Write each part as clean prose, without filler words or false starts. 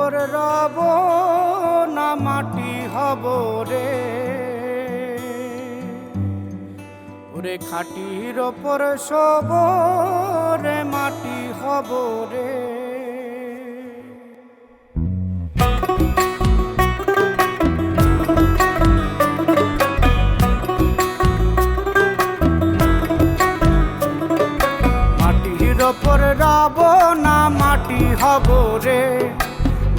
ওপর রব না মাটি হব রে, ওরে খাটির ওপর শোব রে মাটি হব রে। মাটির ওপর রব না মাটি হব রে,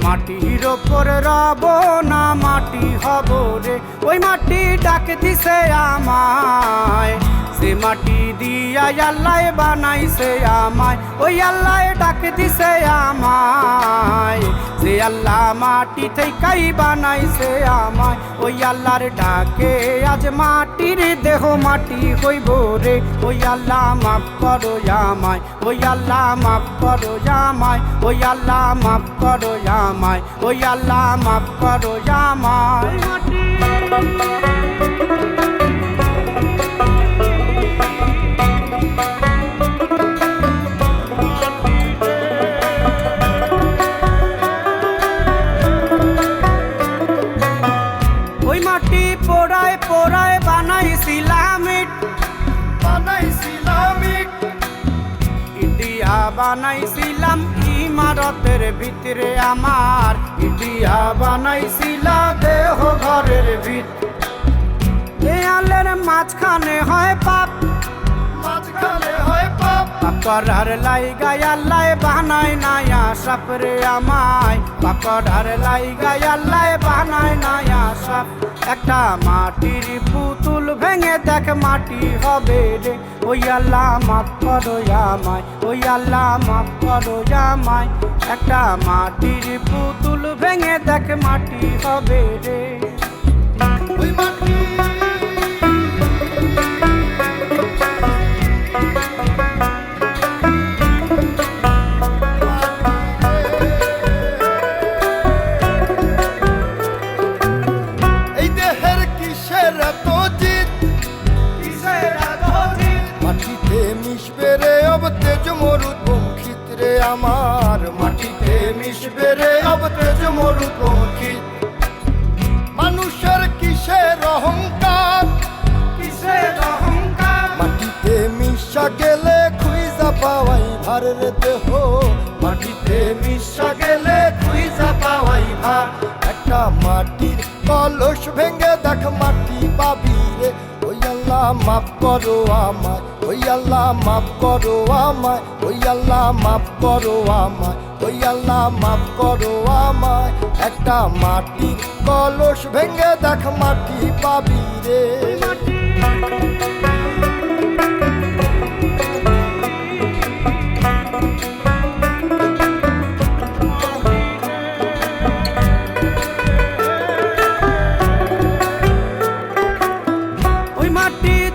মাটির ওপর রব না মাটি হব রে। ওই মাটি ডাক দিছে আমায়, সে মাটি দিয়া আল্লাহ বানাইছে আমায়। ওই আল্লাহ ডাক দিছে আমায়, সে আল্লাহ মাটি থেকেই বানাইছে আমায়। ওই আল্লাহর ডাকে আজ মাটির দেহ মাটি হইব রে। ওই আল্লাহ মাফ করো আমায়, ওই আল্লাহ মাফ করো আমায়, ওই আল্লাহ মাফ করো আমায়, ওই আল্লাহ মাফ করো আমায়। ওই মাটি পোড়ায় পোড়ায় বানাইছিলাম ইট, ইটিয়া বানাইছিলাম ইমারতের ভিতরে আমার, ইটিয়া বানাইছিলাম দেহ ঘরের ভিত। দেয়ালের মাঝখানে হয় পাপ, মাঝখানে হয় পাপ, পাপ করার লাইগাই আল্লাহ বানায় নায়া সাপ রে আমায়, পাপ করার লাইগাই আল্লাহ বানায় নায়া সাপ। একটা মাটির পুতুল ভেঙে দেখ মাটি হবে রে। ওই আল্লাহ মাফ করো আমায়, ওই আল্লাহ মাফ করো আমায়। একটা মাটির পুতুল ভেঙে দেখ মাটি হবে রে। ওই মাটি আমার, মাটিতে মিশবে রে অব তেজ মরুদ পঙ্খিত। মানুষের কিসের অহংকার, কিসের অহংকার, মাটিতে মিশা গেলে খুঁজা পাওয়াই ভার রে দেহ, মাটিতে মিশা গেলে খুঁজা পাওয়াই ভার। একটা মাটির কলস ভেঙে দেখ মাটি পাবি রে। ওই আল্লাহ মাফ করো আমায়, ওই আল্লাহ মাফ করো আমায়, ওই আল্লাহ মাফ করো আমায়, ওই আল্লাহ মাফ করো আমায়। একটা মাটির কলস ভেঙে দেখ মাটি পাবি রে।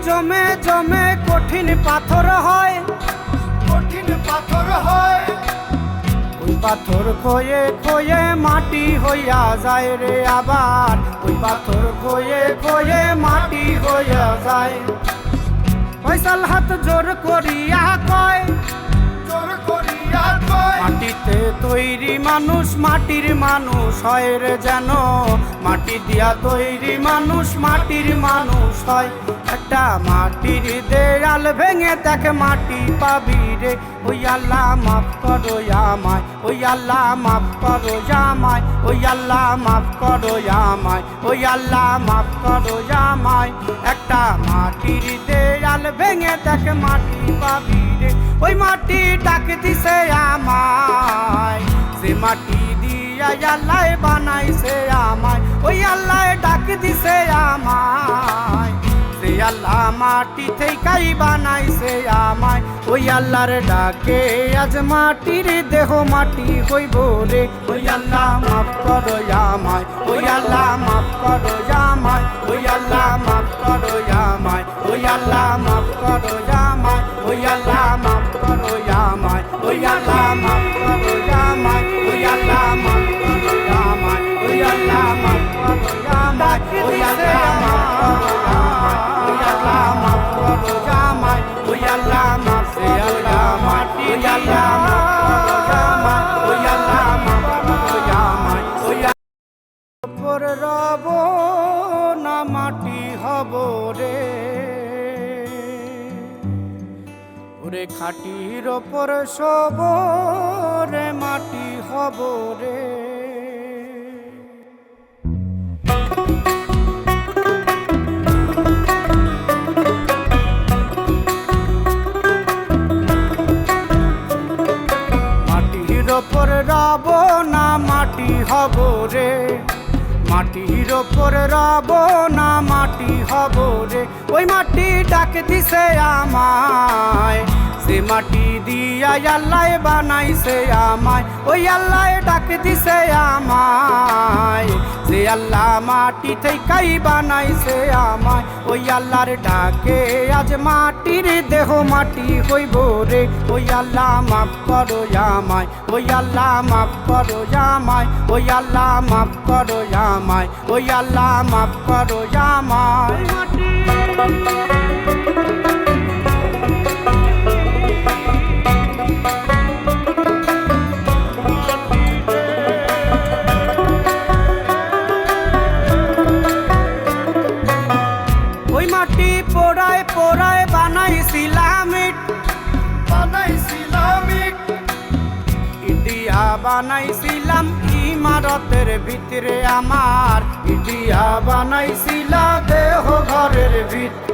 জমে জমে কঠিন পাথর হয়, কঠিন পাথর হয়। ওই পাথর খয়ে খয়ে মাটি হইয়া যায় রে আবার, ওই পাথর খয়ে খয়ে মাটি হইয়া যায়। ফয়সাল হাত জোর করিয়া কয়, জোর করিয়া কয়, মাটিতে তৈরি মানুষ মাটির মানুষ হয় রে যেন, মাটি দিয়া তৈরি মানুষ মাটির মানুষ হয়। একটা মাটির দেয়াল ভেঙে দেখ মাটি পাবি রে। ওই আল্লাহ মাফ করো আমায়, ওই আল্লাহ মাফ করো আমায়, ওই আল্লাহ মাফ করো আমায়, ওই আল্লাহ মাফ করো আমায়। একটা মাটির দেয়াল ভেঙে দেখ মাটি পাবি রে। ওই মাটি ডাক দিছে আমায়, সে মাটি দিয়া আল্লাহ বানাইছে আমায়। ওই আল্লাহ ডাক দিছে আমায়, সে আল্লাহ মাটি থেকেই বানাইছে আমায়। ওই আল্লাহর ডাকে আজ মাটির দেহ মাটি হইব রে। ওই আল্লাহ মাফ করো আমায়, ওই আল্লাহ মাফ করো আমায়, ওই আল্লাহ মাফ করো আমায়, ওই আল্লাহ মাফ করো আমায়, ওই আল্লাহ মাফ করো আমায়, ওই আল্লাহ মাফ করো আমায়, ওই আল্লাহ মাফ করো আমায়, ওই আল্লাহ মাফ করো আমায়, ওই আল্লাহ মাফ করো আমায়, ওই আল্লাহ মাফ করো আমায়, ওই আল্লাহ মাফ করো আমায়, ওই আল্লাহ মাফ করো আমায়, ওই আল্লাহ মাফ করো আমায়। ওপর রব না মাটি হব রে, ওরে খাটির ওপর শোব রে মাটি হব রে। মাটির ওপর রব না মাটি হব রে, মাটির ওপর রব না মাটি হব রে। ওই মাটি ডাক দিছে আমায়, সে মাটি দিয়া আল্লাহ বানাইছে আমায়। ওই আল্লাহ ডাক দিছে আমায়, যে আল্লাহ মাটি থেকেই বানাইছে আমায়। ওই আল্লাহর ডাকে আজ মাটির দেহ মাটি হইব রে। ওই আল্লাহ মাফ করো আমায়, ওই আল্লাহ মাফ করো আমায়, ওই আল্লাহ মাফ করো আমায়, ওই আল্লাহ মাফ করো আমায়। ওই মাটি পোড়ায় পোড়ায় বানাইছিলাম ইট, ইটিয়া বানাইছিলাম ইমারতের ভিতরে আমার, ইটিয়া বানাইছিলাম দেহ ঘরের ভিতরে।